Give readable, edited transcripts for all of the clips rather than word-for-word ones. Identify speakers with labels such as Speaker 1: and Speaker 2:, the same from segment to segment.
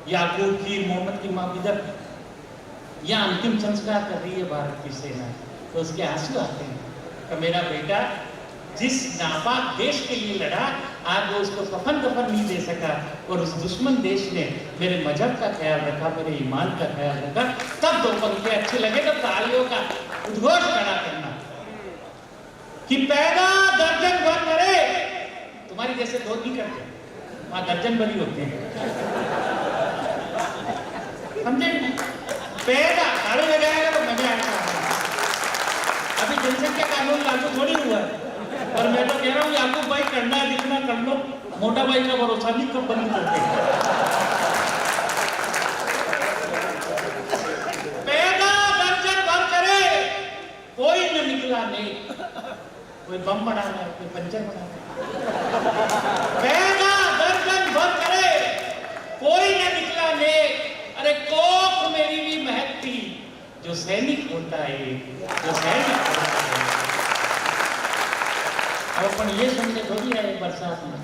Speaker 1: याकूब की, मोहम्मद की माँ बिदर या अंतिम संस्कार कर रही है भारत की सेना, तो उसके आंसू आते हैं कि मेरा बेटा जिस नापाक देश के लिए लड़ा, आज वो उसको कफन नहीं दे सका, और उस दुश्मन देश ने मेरे मजहब का ख्याल रखा, मेरे ईमान का ख्याल रखा। तब दो पंक्ति अच्छे लगे तो तालियों का उद्घोष खड़ा करना कि पैदा दर्जन भर करे। तुम्हारी जैसे दो नहीं करते, वहां दर्जन भरी होते हैं, समझे? पैदा ताली लगाएगा तो मजा आएगा। अभी जनसंख्या कानून लागू थोड़ी हुआ है, और मैं तो कह रहा हूँ याकूब भाई करना है जितना कर लो, मोटा भाई का भरोसा नहीं कब बंद करते। पैदा दर्जन भर करे, कोई न निकला नहीं। कोई बम बनाना है, कोई पंचर बनाना है। पैदा दर्जन भर करे, कोई न निकला नेक। अरे कोख मेरी भी महकती, जो सैनिक होता है, जो सैनिक होता है। अब अपन ये सुनने थोड़ी आए बरसात में,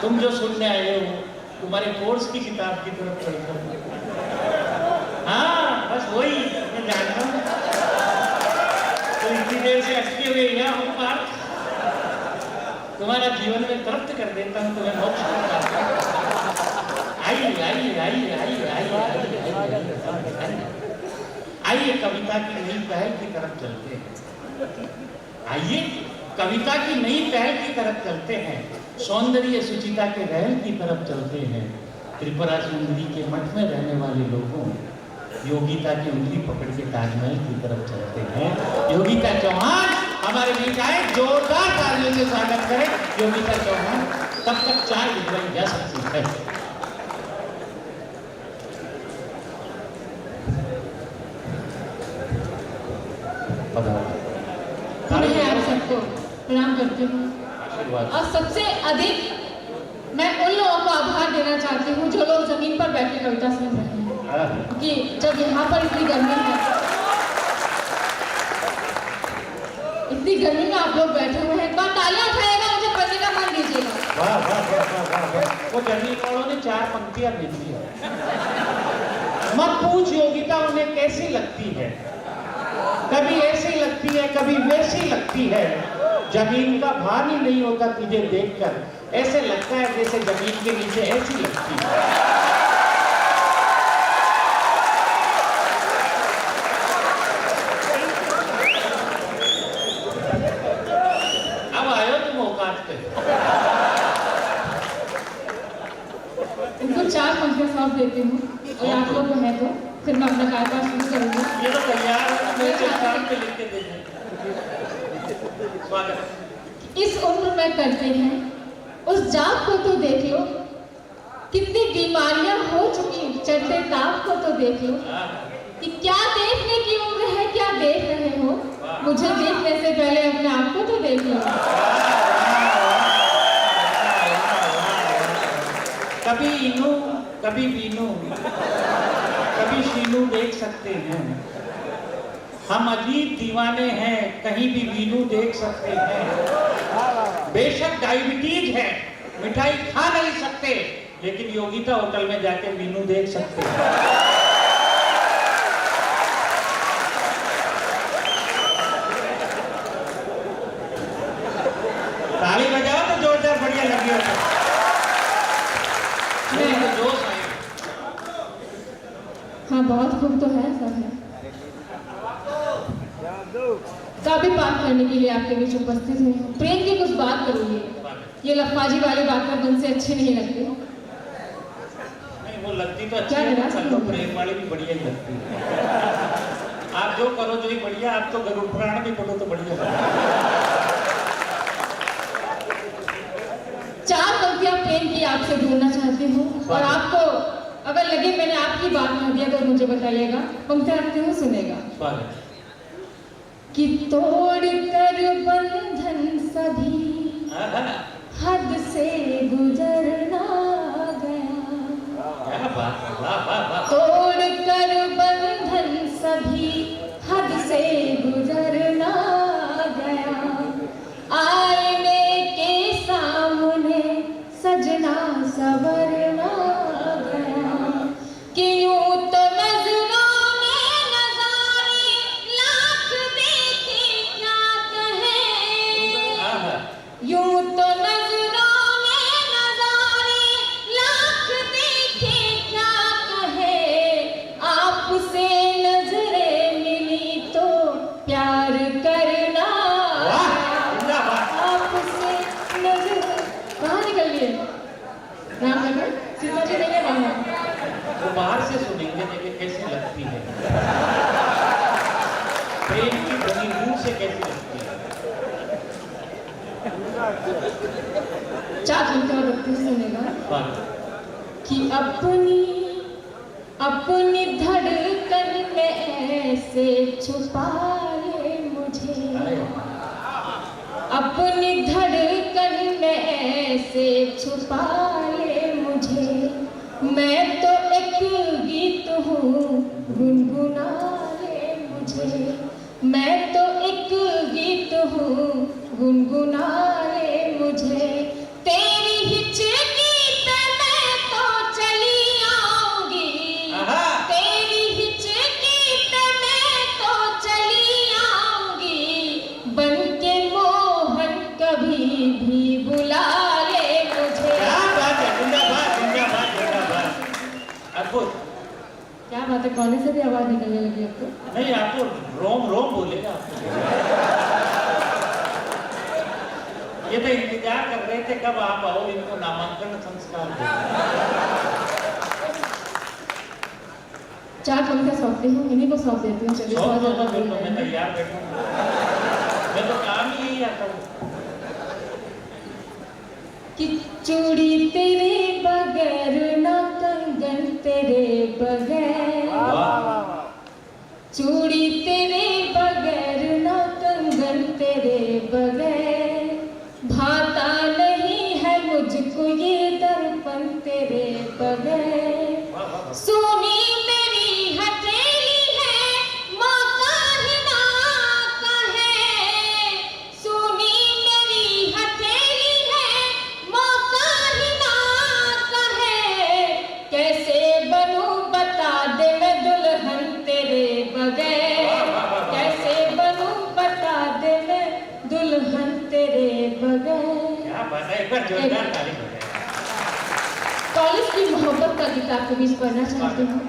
Speaker 1: तुम जो सुनने आए हो तुम्हारे कोर्स की किताब की तरफ पढ़कर। हाँ बस वही मैं जानता हूँ, तो इतनी देर से अटके हुए यहाँ हूँ पार, तुम्हारा जीवन में तृप्त कर देता हूँ, तुम्हें मोक्ष करता हूँ। आइए आइए आइए आइए आइए आइए कविता की नई पहल की तरफ चलते हैं। आइए कविता की नई पहल की तरफ चलते हैं, सौंदर्य सुचिता के रहन की तरफ चलते हैं। त्रिपुरा सुंदरी के मठ में रहने वाले लोगों, योगिता की उंगली पकड़ के ताजमहल की तरफ चलते हैं। योगिता चौहान हमारे बीच आए, जोरदार तालियों से स्वागत करें योगिता चौहान। तब तक चाय भिजवाई जा सकती है।
Speaker 2: मैं आप सबको प्रणाम करती हूँ, और सबसे अधिक मैं उन लोगों को आभार देना चाहती हूँ जो लोग जमीन पर बैठे कविता सुन रहे हैं, कि जब यहाँ पर इतनी गर्मी है, इतनी गर्मी में आप लोग बैठे हुए हैं, एक बार तालियां उठाएगा, मुझे पढ़ने का मन दीजिएगा।
Speaker 1: वाह वाह वाह वाह वाह। वो जमीन वालों ने 4 पंक्तियां लिख दी है। मत पूछ योगिता उन्हें कैसी लगती है, कभी ऐसी लगती है कभी वैसी लगती है। जमीन का भान ही नहीं होता तुझे देखकर, ऐसे लगता है जैसे जमीन के नीचे ऐसी लगती है। अब आयो तुम औकात पे।
Speaker 2: इनको 4 पंक्तियां सौंप देती हूँ, और आप लोग को है तो फिर मैं अपना कार्यकाल शुरू करूंगी।
Speaker 1: ये तो तैयार है, मैं चिट्ठी पे लिख के दे दूं। स्वागत।
Speaker 2: इस उम्र में करते हैं, उस जात को तो देख लो, कितनी बीमारियां हो चुकी, चढ़ते ताप को तो देख लो, कि क्या देखने की उम्र है, क्या देख रहे हो, मुझे देखने से पहले अपने आप को तो देख लो।
Speaker 1: कभी इनू कभी बीनू कभी शीनू देख सकते हैं, हम अजीब दीवाने हैं, कहीं भी बीनू देख सकते हैं। बेशक डायबिटीज है, मिठाई खा नहीं सकते, लेकिन योगिता होटल में जाके बीनू देख सकते हैं। ताली बजाओ तो जोरदार बढ़िया लगी हो। जोश आए।
Speaker 2: हाँ बहुत खूब तो है, सब है। काव्य पाठ करने के लिए आपके बीच उपस्थित हुई हूँ। प्रेम की कुछ बात करूंगी, ये लफाजी वाली बात कर मन से अच्छी नहीं लगती।
Speaker 1: नहीं वो लगती तो अच्छी है, तो प्रेम वाली भी बढ़िया ही लगती है। आप जो करो जो ही बढ़िया, आप तो गरुड़ पुराण भी पढ़ो तो बढ़िया।
Speaker 2: 4 पंक्तियां प्रेम की आपसे ढूंढना चाहती हूँ, और आपको अगर लगे मैंने आपकी बात कह दिया तो मुझे बताइएगा। पंक्तियां रखते हुए सुनेगा। कि तोड़ कर बंधन सभी हद से गुजरना गया, तोड़ कर बंधन सभी हद से गुजरना गया, आईने के सामने सजना सवरना गया। नाम लगा सीता जी नहीं है वहाँ।
Speaker 1: वो बाहर से सुनेंगे देखिए कैसी लगती है, प्रेम की ध्वनि दूर से कैसी लगती है।
Speaker 2: चार घंटे और रखते सुनेगा
Speaker 1: हाँ।
Speaker 2: कि अपनी धड़कन में ऐसे छुपा ले मुझे, अपनी धड़कन में ऐसे छुपा ले मुझे, मैं तो एक गीत हूँ गुनगुना ले मुझे, मैं तो एक गीत हूँ गुनगुना ले मुझे, तेरी हिचकी पे मैं तो चली आऊंगी, तेरी हिचकी पे मैं तो चली आऊंगी, बन के मोहन कभी भी बुला ले मुझे।
Speaker 1: क्या बात है, जिंदाबाद जिंदाबाद जिंदाबाद। अद्भुत।
Speaker 2: क्या बात है, कौन से भी आवाज निकलने लगी अब तो।
Speaker 1: नहीं आप तो रोम रोम बोलेगा आपको। ये तो इंतजार कर रहे थे कब आप आओ, इनको नामांकन संस्कार दो।
Speaker 2: चार कविता सौंपती हूँ, इन्हीं को सौंप देती हूँ। चलिए
Speaker 1: सौंप दो तो फिर तो मैं तैयार बैठूंगा, मैं तो काम ही यही आता हूँ।
Speaker 2: कि चूड़ी तेरे बगैर ना कंगन तेरे बगैर, चूड़ी तेरे बगैर ना कंगन तेरे बगैर, भाता नहीं है मुझको ये दर्पण तेरे बगैर, सोनी मेरी हथेली है मौका ही ना कहे, सोनी मेरी हथेली है मौका ही ना कहे, कैसे बनूं बता दे मैं दुल्हन तेरे बगैर, कैसे बनूं बता दे मैं दुल्हन तेरे बगैर।
Speaker 1: क्या बात है, एक बार जोरदार तारीफ हो जाए।
Speaker 2: कॉलेज की मोहब्बत का गीत आपके बीच पढ़ना चाहती हूँ।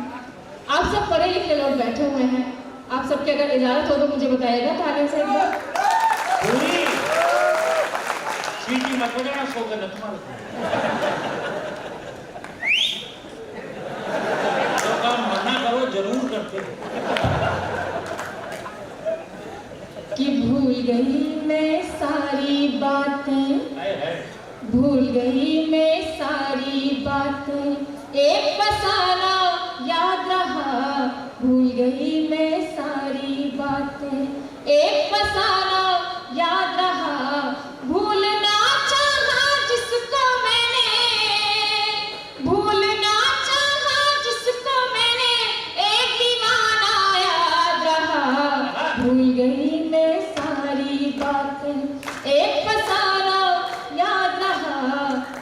Speaker 2: आप सब पढ़े लिखे लोग बैठे हुए हैं, आप सबकी अगर इजाजत हो तो मुझे बताइएगा तालियों से एक बार।
Speaker 1: पूरी सीटी मत बजाना, सोगा न तुम्हारे जो काम मना करो जरूर करते हो।
Speaker 2: कि भूल गई मैं सारी बातें, भूल गई मैं सारी बातें, एक फसाना याद रहा, भूल गई मैं सारी बातें, एक फसाना याद रहा, भूलना चाहा जिसको मैंने, भूलना चाहा जिसको मैंने, एक दीवाना याद रहा, भूल गई मैं सारी बातें, एक फसाना याद रहा,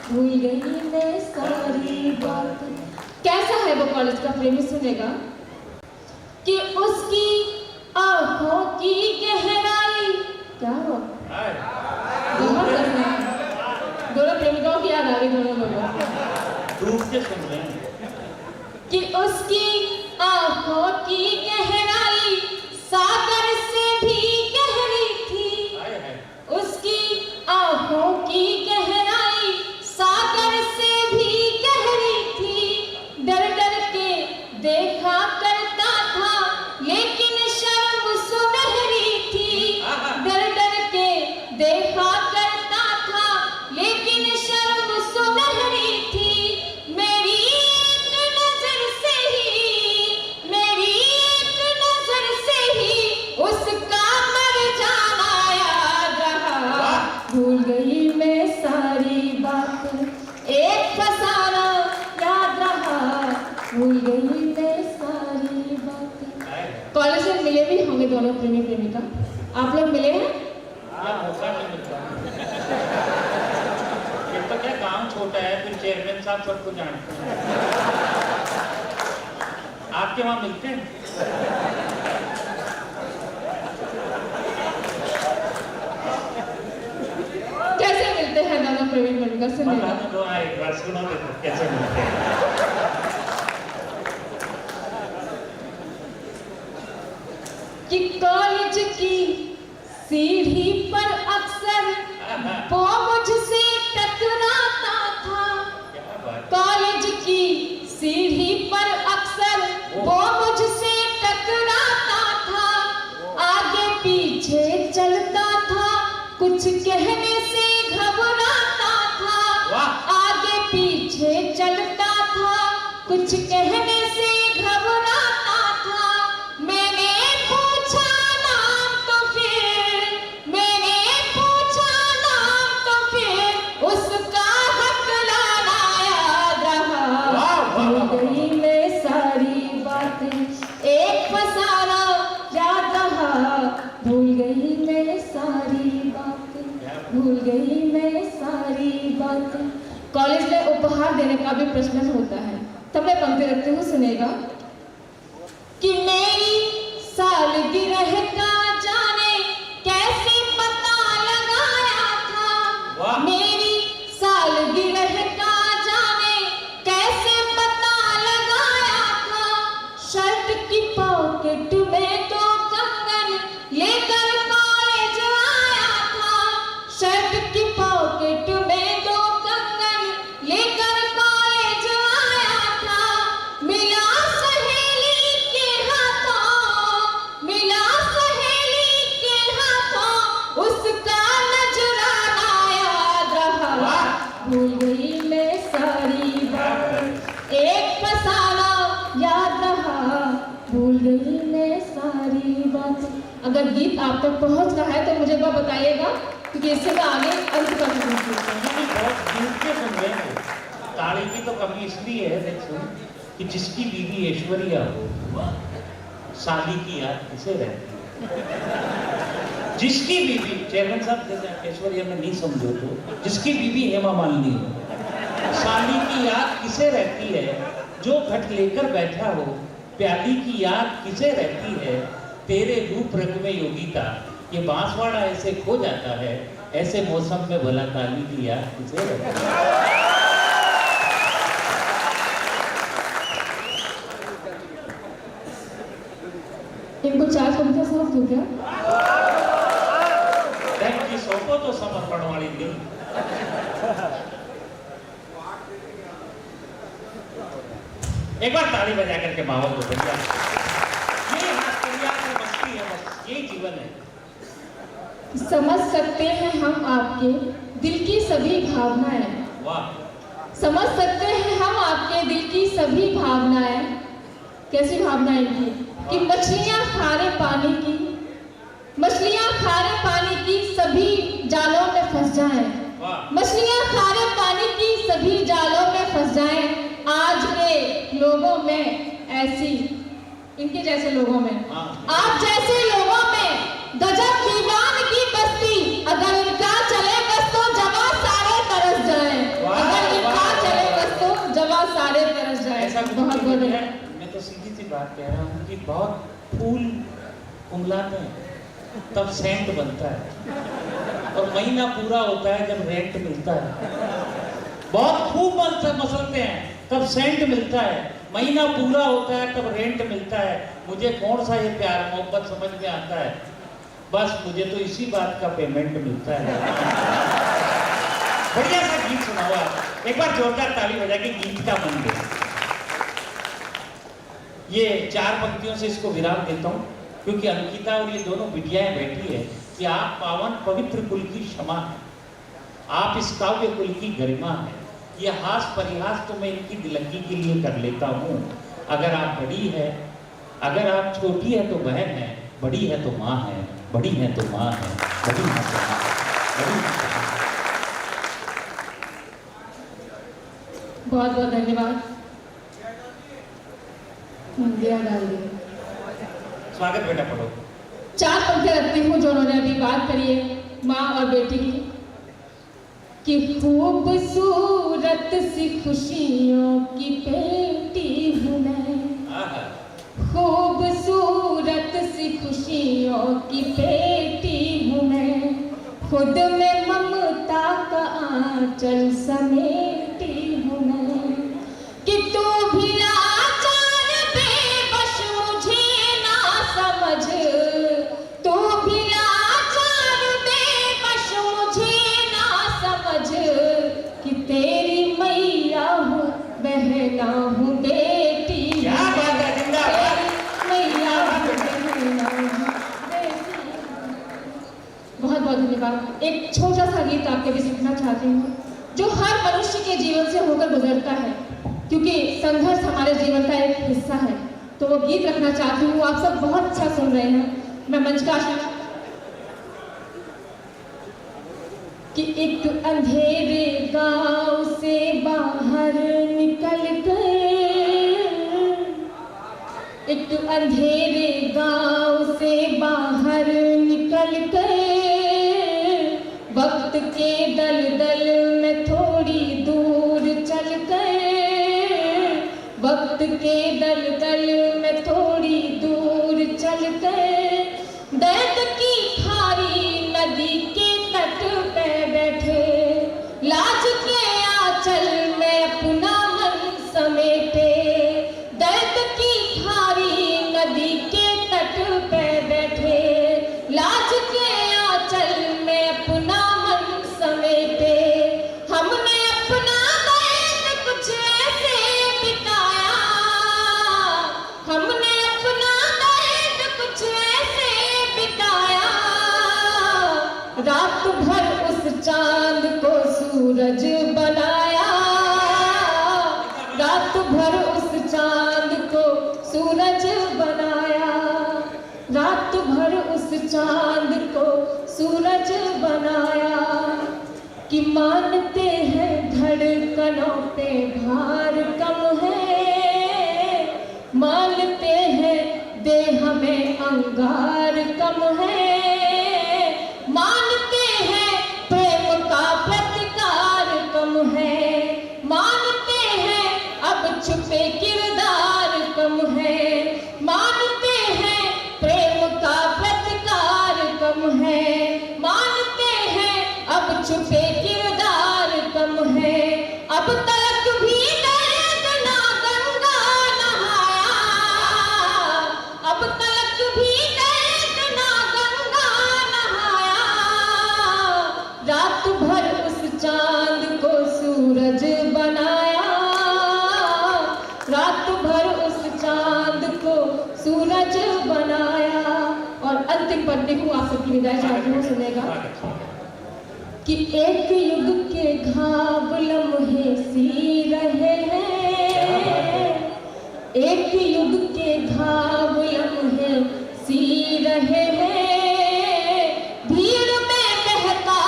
Speaker 2: भूल गई मैं सारी बातें। कैसा है वो कॉलेज का प्रेमी सुनेगा कि उसकी आंखों की गहराई, क्या हो दोनों प्रेमिकाओं की याद आ रही, दोनों लोगों
Speaker 1: डूब के सुन रहे हैं
Speaker 2: कि उसकी आंखों की गहराई सागर से भी गहरी थी, उसकी आंखों की गहराई सागर से भी गहरी थी, डर डर के देखा करता था लेकिन शर्म सुनहरी थी, डर डर के देखा करता था लेकिन शर्म सुनहरी थी, मेरी एक नजर से ही, मेरी एक नजर से ही उसका मर जाना याद रहा, भूल गई मैं सारी बातें, एक फसाना याद रहा, भूल गई मैं सारी बातें। कॉलेज में मिले भी होंगे दोनों प्रेमी प्रेमिका, आप लोग मिले हैं?
Speaker 1: मौका नहीं मिलता। ये तो क्या काम छोटा है, फिर चेयरमैन साहब सबको जानते हैं। आपके वहां मिलते हैं?
Speaker 2: कैसे मिलते हैं दोनों प्रेमी प्रेमिका से?
Speaker 1: बता दो एक बार सुनो तो कैसे मिलते हैं।
Speaker 2: कि कॉलेज की सीढ़ी पर अक्सर वो मुझसे टकराता था,
Speaker 1: क्या बात
Speaker 2: चलता था, कुछ कहने से घबराता था। मैंने पूछा नाम तो फिर, मैंने पूछा नाम तो फिर उसका हक लाना याद रहा। भूल गई मैं सारी बातें, एक फसाना याद रहा। भूल गई मैं सारी बातें, भूल गई मैं सारी बातें। कॉलेज में उपहार देने का भी प्रश्न होता है, तब मैं पंक्ति रखती हूँ, सुनेगा। कि मेरी सालगिरह का जाने कैसे पता लगाया था। मेरी सालगिरह का जाने कैसे पता लगाया था। शर्ट की पॉकेट में तो कंगन लेकर कॉलेज आया था। शर्ट की पॉकेट में तो कंगन लेकर कॉलेज आया था। मिला सहेली के हाथों, मिला सहेली के हाथों उसका नजराना याद रहा। भूल गई मैं सारी बातें, एक फसाना याद रहा। भूल गई मैं सारी बातें। अगर गीत आप तक पहुंच रहा है तो मुझे वह बताइएगा, क्योंकि इससे मैं आगे अंत कर सकूंगी।
Speaker 1: बहुत दूर के सुन रहे हैं। ताड़ी की तो कमी इसलिए है देखो कि जिसकी बीवी ऐश्वर्या हो, शादी की याद किसे रहती है। जिसकी बीवी, चेयरमैन साहब जैसे ऐश्वर्या में नहीं समझो तो, जिसकी बीवी हेमा मालिनी हो, शादी की याद किसे रहती है। जो घट लेकर बैठा हो, प्याली की याद किसे रहती है। तेरे रूप रंग में योगिता, ये बांसवाड़ा ऐसे खो जाता है। ऐसे मौसम में भला ताली की याद किसे रहती है।
Speaker 2: इनको 4 पंक्तियां समझ दूं क्या?
Speaker 1: की सौंपो तो समर्पण वाली दिन। एक बार ताली बजा करके माहौल को बढ़िया। ये हास्यरिया की मस्ती है, बस यही जीवन है।
Speaker 2: समझ सकते हैं हम आपके दिल की सभी भावनाएं।
Speaker 1: वाह।
Speaker 2: समझ सकते हैं हम आपके दिल की सभी भावनाएं। कैसी भावनाएं की? कि मछलियां खारे पानी की, मछलियां खारे पानी की सभी जालों में फंस जाएं। मछलियां खारे पानी की सभी जालों में फंस जाएं। आज के लोगों में ऐसी, इनके जैसे लोगों में, आप जैसे लोगों में गजब दीवान की बस्ती। अगर इनका चले बस तो जवा सारे तरस जाएं। अगर इनका चले बस तो जवा सारे तरस जाएं। बहुत बहुत
Speaker 1: मैं तो सीधी सी बात कह रहा हूँ कि बहुत फूल उमलाते हैं तब सेंट बनता है, और महीना पूरा होता है जब रेंट मिलता है। बहुत खूब मसलते हैं तब सेंट मिलता है, महीना पूरा होता है तब रेंट मिलता है। मुझे कौन सा ये प्यार मोहब्बत समझ में आता है, बस मुझे तो इसी बात का पेमेंट मिलता है। बढ़िया सा गीत सुना हुआ, एक बार जोरदार ताली बजा के गीत का मन दे। ये 4 पंक्तियों से इसको विराम देता हूँ, क्योंकि अंकिता और ये दोनों बिटियाएं बैठी है कि आप पावन पवित्र कुल की क्षमा है, आप इस काव्य कुल की गरिमा है। ये हास परिहास तो मैं इनकी दिलंगी के लिए कर लेता हूँ। अगर आप बड़ी है, अगर आप छोटी है तो बहन है, बड़ी है तो माँ है, बड़ी है तो माँ है, बड़ी है तो माँ, बड़ी है तो माँ।
Speaker 2: बहुत बहुत धन्यवाद। दिया डाल दिया।
Speaker 1: स्वागत बेटा, पढ़ो।
Speaker 2: 4 पंक्तियां रखती हूँ जो उन्होंने अभी बात करी है माँ और बेटी की। कि खूबसूरत सी खुशियों की पेटी हूँ मैं, खूबसूरत सी खुशियों की पेटी हूँ मैं। खुद में ममता का आंचल समेटी हूँ मैं। कि तू भी लाचार बेबस मुझे ना समझ, तू भी लाचार बेबस मुझे ना समझ। कि तेरी मैया हूँ बहना हूँ बेटी,
Speaker 1: क्या बात है, जिंदाबाद।
Speaker 2: मैया हूँ बहना हूँ बेटी। बहुत बहुत धन्यवाद। एक छोटा सा गीत आपके भी सीखना चाहती हूँ, जो हर मनुष्य के जीवन से होकर गुजरता है। क्योंकि संघर्ष हमारे जीवन का एक हिस्सा है। तो वो गीत रखना चाहती हूँ। आप सब बहुत अच्छा सुन रहे हैं। मैं मंच का आशीर्वाद कि एक अंधेरे गांव से बाहर निकल कर, एक अंधेरे गांव से बाहर निकल कर, वक्त के दलदल में थोड़ी दूर चल कर, वक्त के दलदल में थोड़ी दूर चल कर, दर्द की खारी नदी के तट पे बैठे, लाज के आंचल में अपना मन समेटे, दर्द की खारी नदी के तट पे बैठे, लाज के आंचल में अपना मन समेटे। हमने अपना दर्द कुछ ऐसे बिताया, हमने अपना दर्द कुछ ऐसे बिताया, रात भर उस चांद को सूरज बनाया, रात भर उस चांद को सूरज बनाया, रात भर उस चांद को सूरज बनाया। कि मानते हैं धड़कनों पे भार कम है, मानते हैं देह में अंगार कम है, मानते हैं प्रेम का प्रतिकार कम है, मानते हैं अब छुपे किरदार कम है, मानते हैं प्रेम का प्रतिकार कम है, मानते हैं अब छुपे किरदार कम है। अब तक भी दर्द ना गंगा नहाया, अब तक भी दर्द ना गंगा नहाया, रात भर उस चांद को सूरज बनाया, रात भर उस चांद को सूरज बनाया। और अंतिम पद लिखूं, आप सबकी विदाई चाहती हूँ, सुनेगा कि एक युग के घाव लम्हे सी रहे हैं, एक युग के घाव लम्हे सी रहे हैं, भीड़ में बहता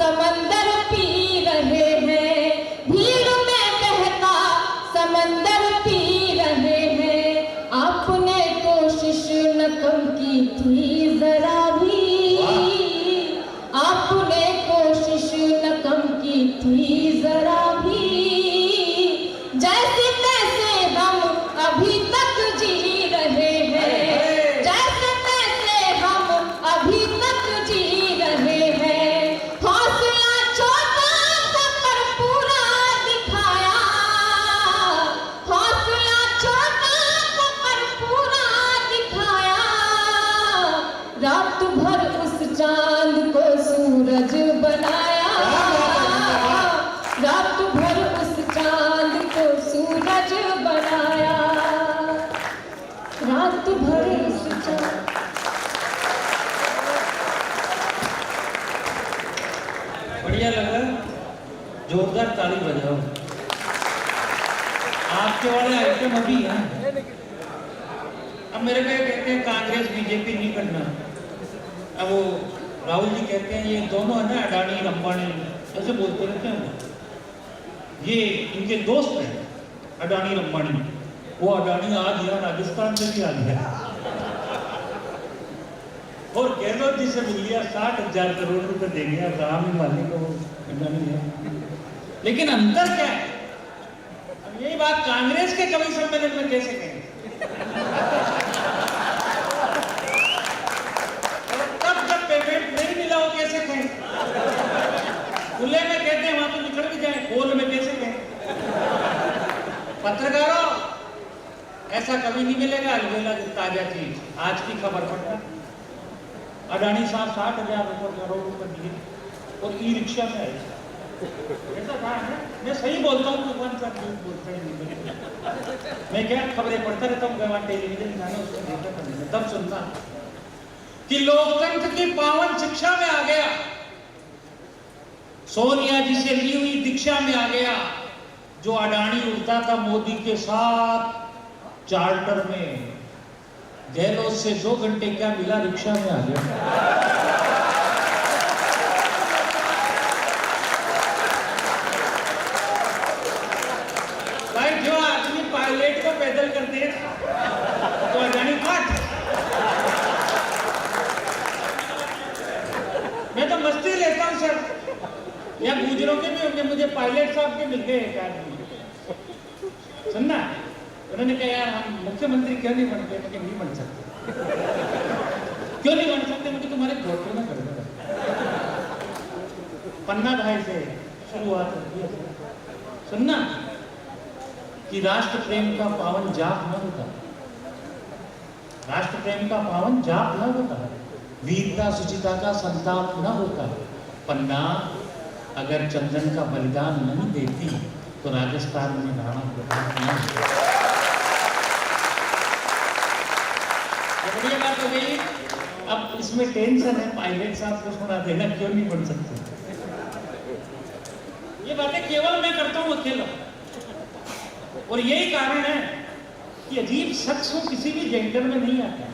Speaker 2: समंदर पी रहे हैं, भीड़ में बहता समंदर पी रहे हैं। आपने कोशिश न कम की थी जरा भी, आपने कोशिश न कम की थी जरा भी, जैसे तैसे हम अभी तक जी रहे हैं, जैसे तैसे हम अभी तक जी रहे हैं। हौसला छोटा सा पर पूरा दिखाया, हौसला छोटा सा पर पूरा दिखाया, रात भर उस चांद को सूरज बनाया, रात भर उस चांद को सूरज बनाया, रात भर उस चांद।
Speaker 1: बढ़िया लगा, जोरदार ताली बजाओ। आपके वाले आइटम अभी हैं। अब मेरे को कहते हैं कांग्रेस बीजेपी नहीं करना, अब वो राहुल जी कहते हैं ये दोनों है ना, अडानी अंबानी ऐसे बोलते रहते हैं, ये इनके दोस्त हैं अडानी अंबानी। वो अडानी आ गया राजस्थान से भी आ गया और गहलोत जी से मिल लिया, 60,000 करोड़ रुपए दे गया, राम मालिक को अडानी है। लेकिन अंतर क्या है, अब यही बात कांग्रेस के कवि सम्मेलन में कैसे कहें, कैसे कहें, खुले में कहते हैं वहां तो निकल भी जाए, खोल में कैसे कहें। पत्रकारों, ऐसा कभी नहीं मिलेगा अलबेला ताजा चीज। आज की खबर पढ़ना, अडानी साहब 60,000 करोड़ रुपए दिए और ई रिक्शा में आए, ऐसा कहा है। मैं सही बोलता हूँ, तूफान का झूठ बोलता ही नहीं। मैं क्या खबरें पढ़ता रहता हूँ, टेलीविजन गाना उसको देखता था, तब सुनता कि लोकतंत्र की पावन शिक्षा में आ गया, सोनिया जी से ली हुई दीक्षा में आ गया, जो अडानी उड़ता था मोदी के साथ चार्टर में, गहलोत से 2 घंटे क्या मिला, रिक्शा में आ गया। भाई जो आदमी पायलट को पैदल कर दे तो अडानी काट। मैं तो मस्ती लेता हूँ सर, या गुजरों के भी होंगे, मुझे पायलट साहब के मिल गए एक आदमी, सुनना। उन्होंने कहा यार हम मुख्यमंत्री क्यों नहीं बनते, मुझे नहीं बन सकते। क्यों नहीं बन सकते, मुझे तुम्हारे घोटों में कर दो। पन्ना भाई से शुरुआत होती है, सुनना, कि राष्ट्र प्रेम का पावन जाप न होता, राष्ट्र प्रेम का पावन जाप न होता, वीरता सुचिता का संताप न होता, पन्ना अगर चंदन का बलिदान नहीं देती तो राजस्थान में राणा प्रताप नहीं होता। बढ़िया बात हो गई। अब इसमें टेंशन है, पायलट साहब को सुना देना, क्यों नहीं बन सकते। ये बातें केवल मैं करता हूँ अकेला, और यही कारण है कि अजीब शख्स किसी भी जेंडर में नहीं आता।